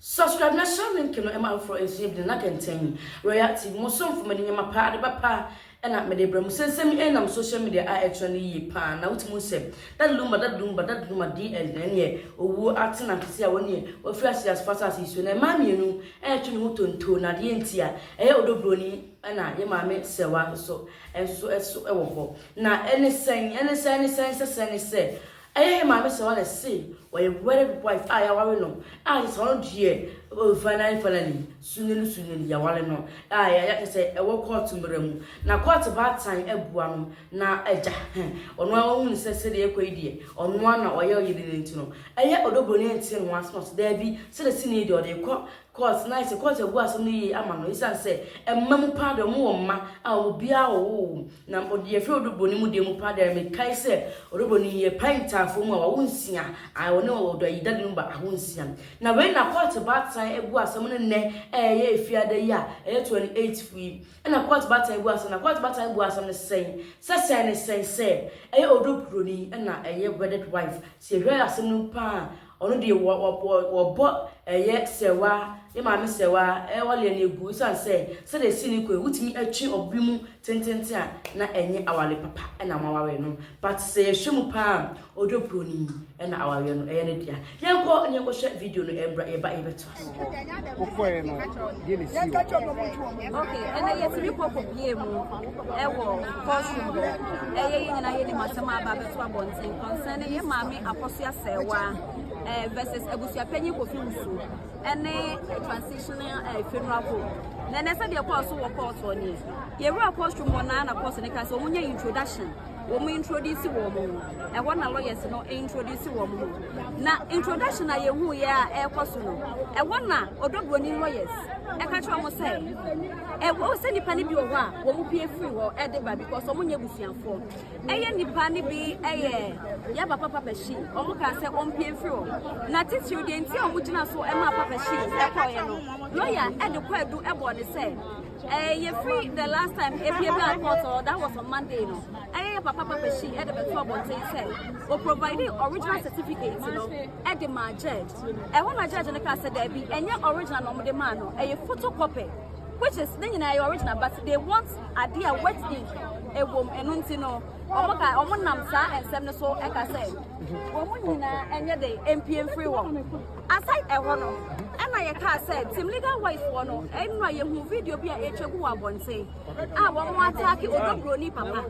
Subscribe na share link no ema for esuebe na kenten royalty mo so mfo mede nyama pa de papa ena mede bra mu sensem enam social media a actually yi pa na utimu se that lumba DL na ne owu atena kese a woni ofi ase as fast as isu na ma mienu twe ne hotonto na de ntia odo Broni na ye maame sewa so enso ewo ho na enesen se maame sewa na say or a wedded wife, I want no. I saw dear, finally, soon, ya want no. I say, I walk out to Bremu. Now, quite a bad time, a buam, now a on my own necessity, a quay on one or you didn't know. I yet odo Broni once not there be, said a senior or they cause nice, a quarter was only a man, his son said, and mamma pardon more, I will be our home. Now, dear Frodo Bonimu de Mupada, make Kaiser, or Boni, a pint time for my own singer. I no do you don't number I won't see him. Now when I caught a bad time it was someone ne if you the year 28 free and I caught bad time was and I caught bad time was on the same say odo Broni and a wedded wife say where as no pa ono de wo bo sewa e ma me sewa wale na egu so say the sini ko wutimi atwi obimu tentente a na enye awale papa na mawawe no but say hwemu pa odo Broni na awawe no ne dia yenko share video no ebra eba ebeto okoe no ye le si okay and yes we pop bie mu ewo costume ye nyina ye di masema aba beto abonten concern ye maame AkosuaSerwaa's versus abusuapanyi kofinsu ene transitional funeral home na nesa de course wo course oni ye real costume wona na course ne ka so munya introduction wo mu introduce wo mu e wona lawyers no introduce wo mu na introduction na ye hu ye a e course no e wona odo Broni lawyers e ka twa mo say e wo se nipa ne bi wo a wo mu pie free wo e de ba because o munya busuanfo e ye nipa ne bi e ye ya papa shi o mu ka se o pie free wo na titi de nti o mu gina so e ma papa shi e ko ye no lawyer e de ko edu e bo de say you free the last time if you be court that was on Monday no papa she e de beto abonten say o provide original certificate no e de ma judge e ho na judge ne ka say there be enye original no mo de ma no e photocopy which is the original but they want idea wet ink e wom enu nti no omo nam sa ensem ne so e ka say omo nyina enye de MPM free one aside e ho no na ye ka say team legal wise wo no enu a ye hu video bi a e twegu wa bonte a wo mo attack odo Broni papa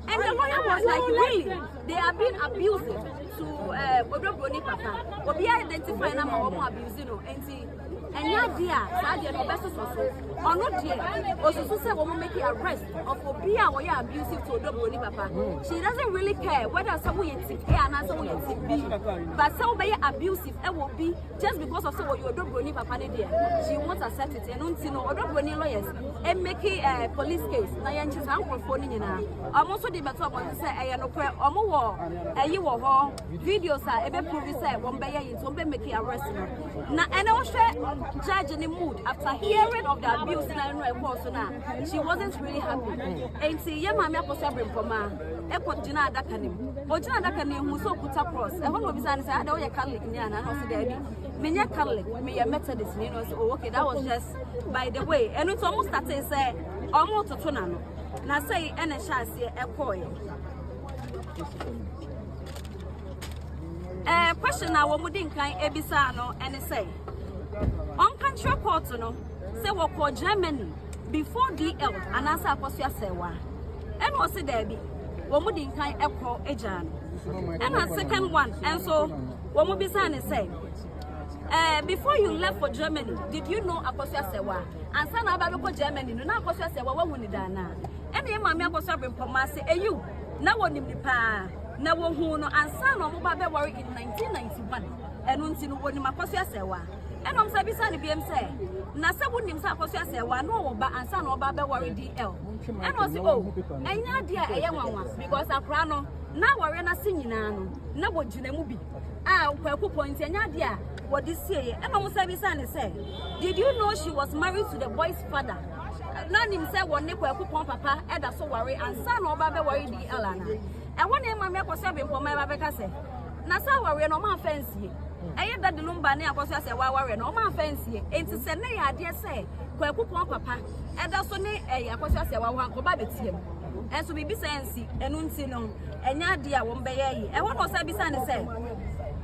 and the lawyer was like really they are being abusive to odo Broni papa obi identify na ma wo mo abuse no enti enya dia sa dia no best so ono dia osusu say wo mo make arrest of obi a wo ya abusive to odo Broni papa she doesn't really care whether someone you tip A and someone you tip B but say be abusive e will be just because of say wo odo Broni papa ne dia she won't accept it and unti no odo Broni lawyers e make a police case na ya nchi san krofo ni nyina omo so de beto abon say e no kwe omo wo eyi wo ho videos a ebe prove say wo be ye so be make arrest no na ene wo hwe judge in the mood after hearing of the abuse in her course na she wasn't really happy and see ye mama AkosuaSerwaa's koma e ko jina adaka nim o jina adaka nim hu so kuta cross e hono bi san say ada wo ye Catholic ni ana no so there bi me nye Catholic me ye Methodist ni no so oh, okay that was just by the way and it almost started say almost to na no na say ene sha ase e koye question na wo mudin kan ebisa no ene say on country court no say we call Germany before DL and answer AkosuaSerwaa's and was there be wo mudin kan ekọ eja no and a second one and so wo mu bisa ne say before you left for Germany did you know AkosuaSerwaa's and say na ba be Germany no na AkosuaSerwaa's wa woni da na and ye mama AkosuaSerwaa's mpoma say eyu na wonim ni pa na wo hu no ansa na mo ba be worry in 1991 enu nti no wonim AkosuaSerwaa's enom say bisa ni biem say na se wonim say AkosuaSerwaa's no wo ba ansa na oba be worry DL eno say oh enya dia eye nwanwa because akra no na worry na se nyina no na bo gina mu bi kwaku point enya dia wo di sie enom say bisa ni say did you know she was married to the boy's father na nim say wo ne kwaku pon papa e da so worry ansa na oba be worry DL ana e wona mama AkosuaSerwaa's mpoma ba be ka say na sa worry no ma fancy eye that the lumba ne AkosuaSerwaa's ware no ma fancy enti se ne ya ade se kwaku pon papa e da so ne AkosuaSerwaa's han ko ba betiem enso bibi sensi enu nti no enya ade a wo mbeye yi e ho no sa bisa ne se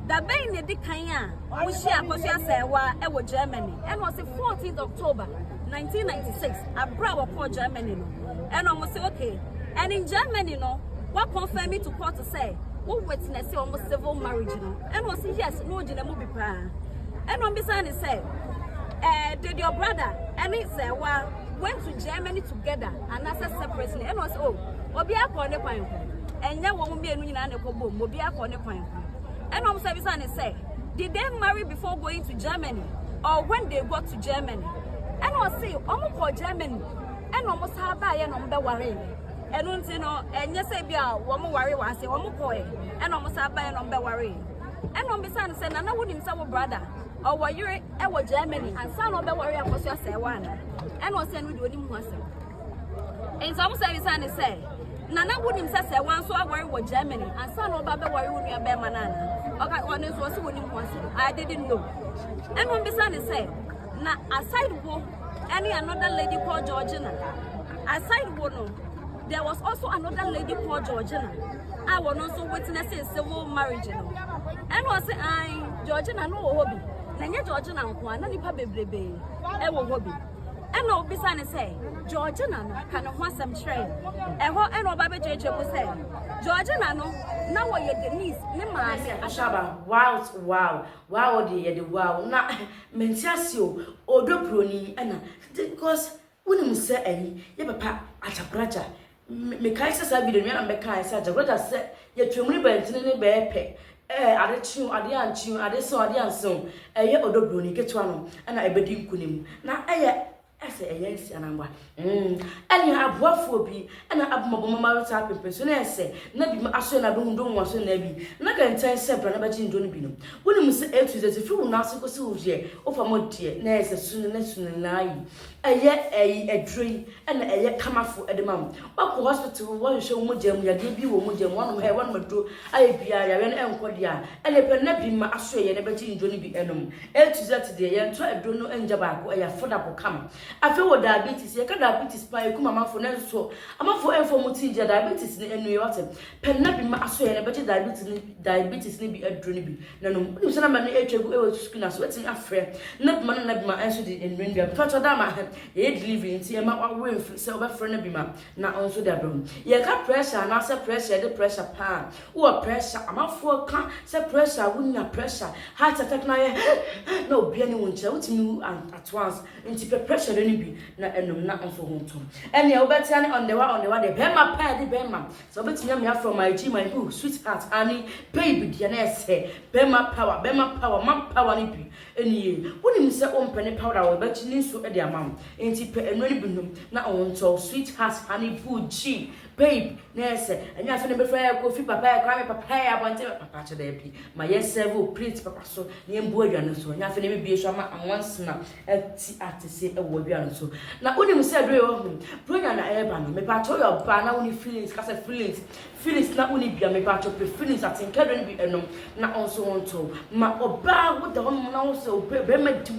da ben ne dikan a wo shi AkosuaSerwaa's e wo Germany and was the 14th October 1996 abra wo ko Germany no and almost say okay and in Germany no what confirm me to court to say what witness almost civil marriage no and was yes no gina mu bi pa and on beside say did your brother and he say well went to Germany together and as a separately and was oh obi akọ ne kwan enya wo mu bi enu nyina ne ko bom obi akọ ne kwan and on say beside say did they marry before going to Germany or when they got to Germany and was say omo ko Germany and almost have by and on the worry and until no and yes say bia wo mo worry wa say wo mo ko and almost have by and on the worry and on beside say na would him say brother or were you e Germany and son of the worry AkosuaSerwaa's and was saying we do him was and some say beside say Nana would him say one so I worry with Germany and son of the worry would be a bear manana okay one is was with him was I didn't know and on beside say na aside wo any another lady called Georgina aside wo no there was also another lady called Georgina I was also witnessing civil marriage no and was say I Georgina no hobby na Georgina nko na nipa bebrebe e wo hobby and no bisa ne say Georgina no kan ho asem kire e ho e no ba be cheche ko say Georgina no na wo ye Denise ne ma ashaba wow de ye de wow na mentiasi odo Broni na because wonim se ayi ye papa achapracha me kai se sa video na me kai se achapracha se ye twemuni ba ntine ne be epe ade chiu ade anchiu ade so ade anso ye odo Broni ketwa no na ebedi nkunim na ese esi anamba ani aboafo bi na abomaboma marita pepeso na ese na bi aso na do ndo waso na bi na ka ntan se bra na ba ji ndo no bi no woni mu se etu fi wo na so ko se wo je ofa modie na ese sunu na yi edrei na kamafo edemam bako hospital wo hwe wo jam ya de bi wo mo jam wonu he wonu do aye bia ya we na enkodi a pe na bi ma aso ye na ba ji ndo no bi enom etu de ye nto edo no enja ba ko foda ko kam afi wo diabetes ye ka diabetes pa e kuma mafo na so amafo enfo mutinje diabetes ne enu ye wate pe na bi ma aso ye na ba ji diabetes ne bi edro ne bi nanom ni so na ma ne etwegu e wo sukuu na so wetin afre na bi ma enso de enwen bia to da ma ye delivery nti e ma wa mfiri se obefre na bi ma na onso da bro ye ka pressure na se pressure de pressure pa wo pressure amafo ka se pressure wunya pressure heart attack na ye na obi ani wonche wotimi at once nti pressure de ni bi na enum na onso honto ene e obeti ani on the way de bema pa de bema so obetimi am ya from my G my boo sweetheart ani baby de na ese bema power man power ni bi eni ye wonim se ompene power wo beti ni so e de amam enti pe enwani binum na onto sweetheart ani boo G babe nese anya afa ne be fra kofi papa ya kwa me papa ya bonte papa che da bi ma yes serve plate papa so ne mbu aduane so anya afa ne be bie so ma anwanse na ati atese e wo aduane so na onim se adwe wo hu bronya na eba no me pa cho your ba na woni feelings ka se feelings na woni bia me pa cho pe feelings atinka do ne bi enom na onso wonto ma oba wo da won na wo se be ma do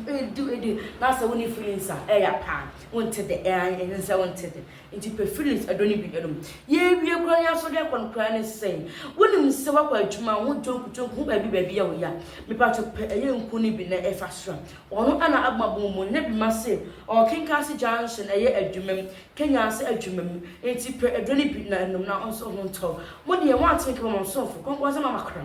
na se woni feelings a ya pa wonte de en se wonte de nti pe feelings adoni bi enom ye wie kura ya so de kon kura ne sen wonim se wakwa adwuma ho jonku ba bi ya wo ya me pa cho pe ye nku ni bi na e fa so ono ana agmabom mo ne bi ma se o Kinkasi Junction ye adwumam Kenya se adwumam nti pe adoni bi na enom na onso ho nto mo de ye wan think mo so fo kon kwa se mama kura